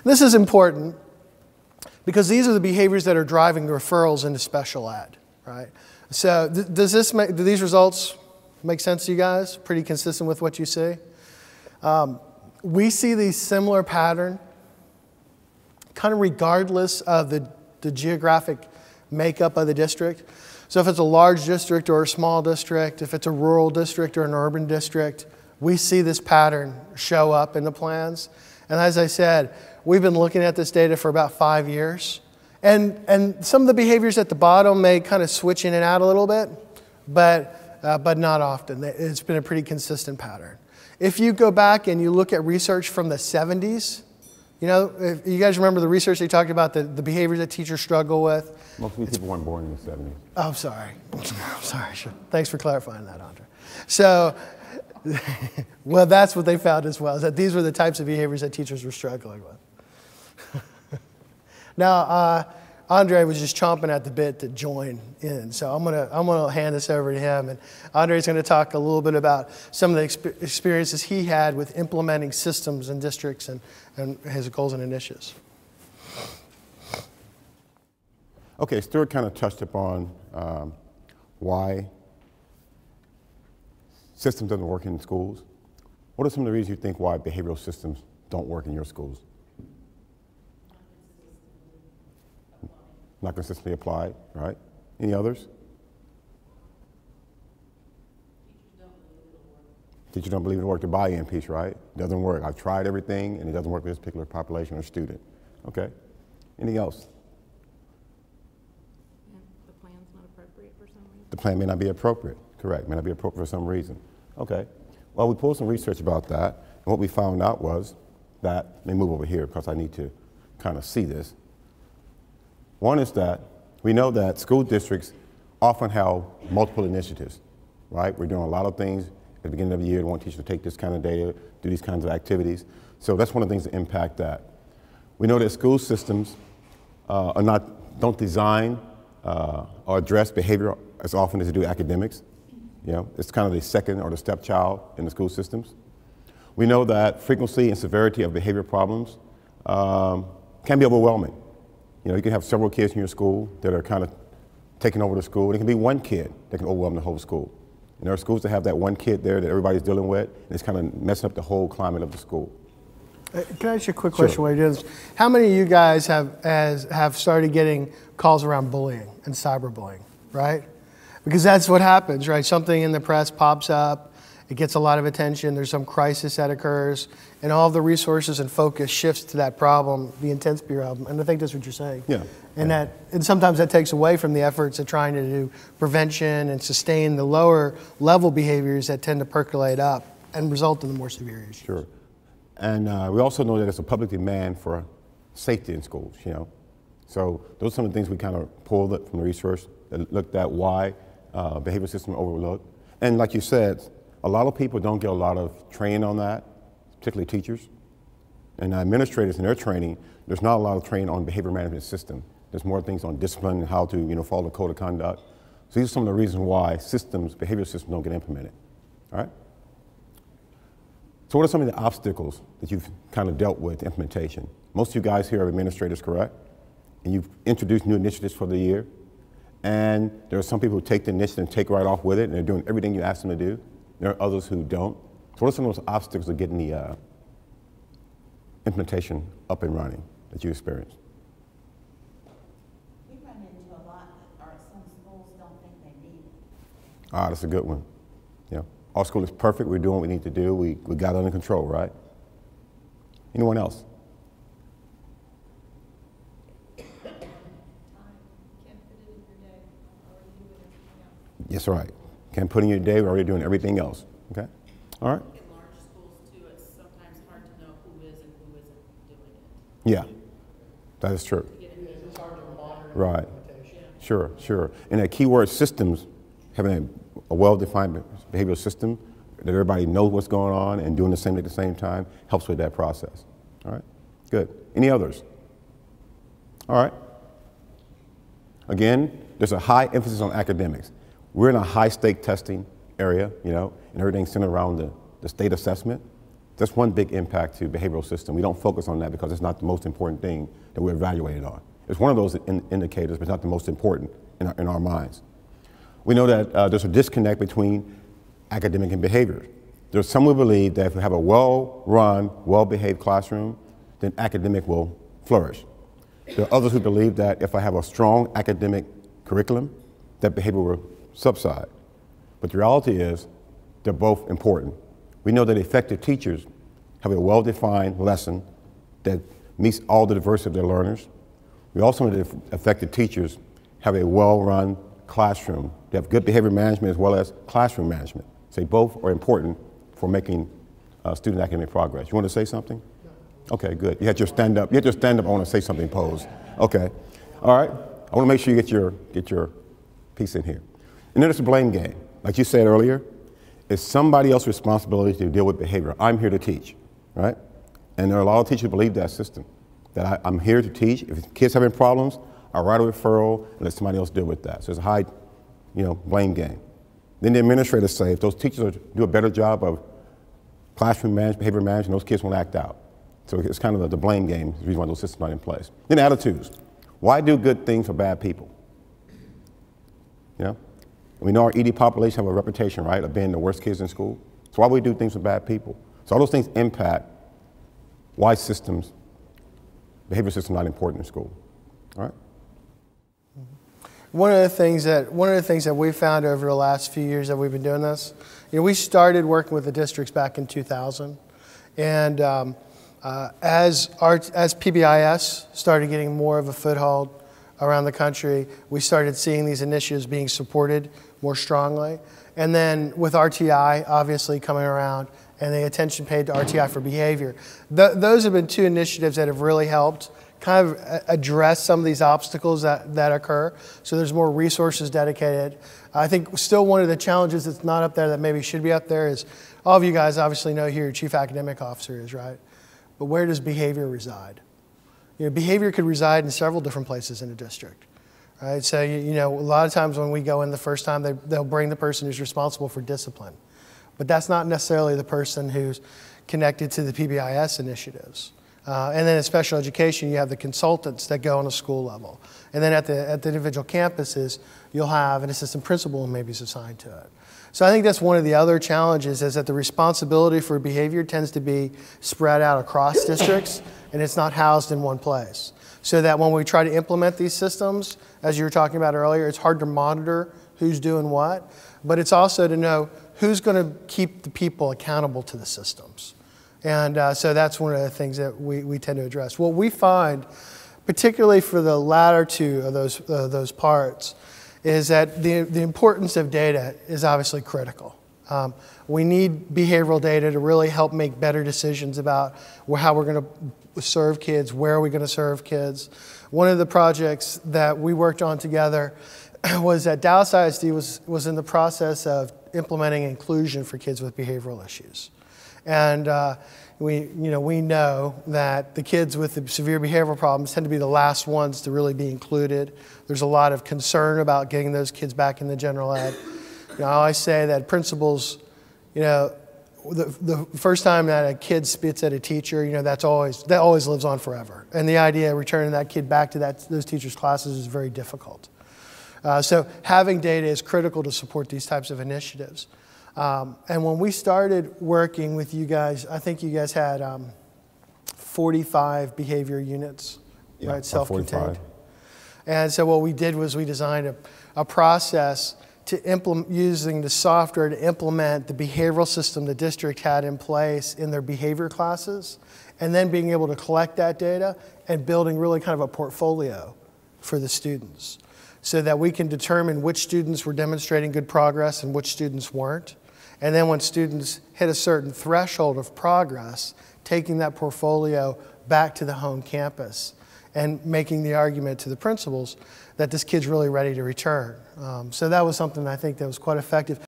This is important because these are the behaviors that are driving referrals into special ed, right? So do these results make sense to you guys? Pretty consistent with what you see? We see these similar pattern kind of regardless of the geographic makeup of the district. So if it's a large district or a small district, if it's a rural district or an urban district, we see this pattern show up in the plans. And as I said, we've been looking at this data for about 5 years. And some of the behaviors at the bottom may kind of switch in and out a little bit, but not often. It's been a pretty consistent pattern. If you go back and you look at research from the 70s, you know, if you guys remember the research they talked about, the behaviors that teachers struggle with. Most of these people weren't born in the 70s. Oh, sorry. I'm sorry. Thanks for clarifying that, Andre. So, well, that's what they found as well, is that these were the types of behaviors that teachers were struggling with. Now, Andre was just chomping at the bit to join in, so I'm gonna hand this over to him, and Andre's going to talk a little bit about some of the experiences he had with implementing systems in districts and his goals and initiatives. Okay, Stuart kind of touched upon why systems doesn't work in schools. What are some of the reasons you think why behavioral systems don't work in your schools? Not consistently applied, right? Any others? Teachers don't believe it'll work. The buy-in piece, right? It doesn't work. I've tried everything and it doesn't work for this particular population or student. Okay. Anything else? The plan's not appropriate for some reason. The plan may not be appropriate. Correct. May not be appropriate for some reason. Okay. Well, we pulled some research about that, and what we found out was that, let me move over here because I need to kind of see this. One is that we know that school districts often have multiple initiatives, right? We're doing a lot of things at the beginning of the year. We want teachers to take this kind of data, do these kinds of activities. So that's one of the things that impact that. We know that school systems don't design or address behavior as often as they do academics. You know, it's kind of the second or the stepchild in the school systems. We know that frequency and severity of behavior problems can be overwhelming. You know, you can have several kids in your school that are kind of taking over the school. It can be one kid that can overwhelm the whole school. And there are schools that have that one kid there that everybody's dealing with, and it's kind of messing up the whole climate of the school. Can I ask you a quick question while you're doing this? How many of you guys have started getting calls around bullying and cyberbullying, right? Because that's what happens, right? Something in the press pops up, it gets a lot of attention, there's some crisis that occurs, and all of the resources and focus shifts to that problem, the intensity problem, and I think that's what you're saying. Yeah. And sometimes that takes away from the efforts of trying to do prevention and sustain the lower level behaviors that tend to percolate up and result in the more severe issues. Sure. And we also know that there's a public demand for safety in schools, you know. So those are some of the things we kind of pulled from the research that looked at why behavioral systems are overlooked. And like you said, a lot of people don't get a lot of training on that, particularly teachers. And administrators in their training, there's not a lot of training on behavior management system. There's more things on discipline and how to, you know, follow the code of conduct. So these are some of the reasons why systems, behavioral systems don't get implemented. All right? So what are some of the obstacles that you've kind of dealt with implementation? Most of you guys here are administrators, correct? And you've introduced new initiatives for the year. And there are some people who take the initiative and take right off with it, and they're doing everything you ask them to do. There are others who don't. So what are some of those obstacles of getting the implementation up and running that you experienced? We run into a lot that some schools don't think they need it. Ah, that's a good one. Yeah. Our school is perfect. We're doing what we need to do. We got it under control, right? Anyone else? Yes, right. Can't put in your day, we're already doing everything else. Okay? All right? In large schools, too, it's sometimes hard to know who is and who isn't doing it. Yeah, that is true. It's hard to monitor Right. implementation. Sure, sure. And that keyword systems, having a well-defined behavioral system that everybody knows what's going on and doing the same at the same time helps with that process. All right? Good. Any others? All right. Again, there's a high emphasis on academics. We're in a high-stake testing area, you know, and everything's centered around the state assessment. That's one big impact to behavioral system. We don't focus on that because it's not the most important thing that we're evaluated on. It's one of those indicators, but it's not the most important in our minds. We know that there's a disconnect between academic and behavior. There's some who believe that if we have a well-run, well-behaved classroom, then academic will flourish. There are others who believe that if I have a strong academic curriculum, that behavior will subside. But the reality is they're both important. We know that effective teachers have a well-defined lesson that meets all the diversity of their learners. We also know that effective teachers have a well-run classroom. They have good behavior management as well as classroom management. So both are important for making student academic progress. You want to say something? Okay, good. You had your stand up. You had your stand up. I want to say something pose. Okay. All right. I want to make sure you get your piece in here. And then there's a blame game. Like you said earlier, it's somebody else's responsibility to deal with behavior. I'm here to teach, right? And there are a lot of teachers who believe that system, that I'm here to teach. If kids having problems, I write a referral and let somebody else deal with that. So it's a high, blame game. Then the administrators say if those teachers do a better job of classroom management, behavior management, those kids won't act out. So it's kind of the blame game, the reason why those systems are not in place. Then attitudes. Why do good things for bad people? We know our ED population have a reputation, right, of being the worst kids in school. So why would we do things for bad people? So all those things impact why behavior systems are not important in school. All right? One of the things that we found over the last few years that we've been doing this, we started working with the districts back in 2000, and as PBIS started getting more of a foothold around the country, we started seeing these initiatives being supported more strongly. And then with RTI obviously coming around and the attention paid to RTI for behavior, those have been two initiatives that have really helped kind of address some of these obstacles that occur. So there's more resources dedicated. I think still one of the challenges that's not up there that maybe should be up there is, all of you guys obviously know who your chief academic officer is, right? But where does behavior reside? Behavior could reside in several different places in a district, right? So, a lot of times when we go in the first time, they'll bring the person who's responsible for discipline. But that's not necessarily the person who's connected to the PBIS initiatives. And then in special education, you have the consultants that go on a school level. And then at the individual campuses, you'll have an assistant principal who maybe is assigned to it. So I think that's one of the other challenges, is that the responsibility for behavior tends to be spread out across districts, and it's not housed in one place. So that when we try to implement these systems, as you were talking about earlier, it's hard to monitor who's doing what, but it's also to know who's going to keep the people accountable to the systems. And so that's one of the things that we tend to address. What we find, particularly for the latter two of those parts, is that the importance of data is obviously critical. We need behavioral data to really help make better decisions about how we're going to serve kids, where are we going to serve kids. One of the projects that we worked on together was that Dallas ISD was in the process of implementing inclusion for kids with behavioral issues. And we know that the kids with the severe behavioral problems tend to be the last ones to really be included. There's a lot of concern about getting those kids back in the general ed. I always say that principals, the first time that a kid spits at a teacher, that always lives on forever. And the idea of returning that kid back to those teachers' classes is very difficult. So having data is critical to support these types of initiatives. And when we started working with you guys, I think you guys had 45 behavior units, right, self-contained. And so what we did was we designed a process to implement, using the software to implement the behavioral system the district had in place in their behavior classes, and then being able to collect that data and building really kind of a portfolio for the students so that we can determine which students were demonstrating good progress and which students weren't. And then when students hit a certain threshold of progress, taking that portfolio back to the home campus and making the argument to the principals that this kid's really ready to return. So that was something I think that was quite effective.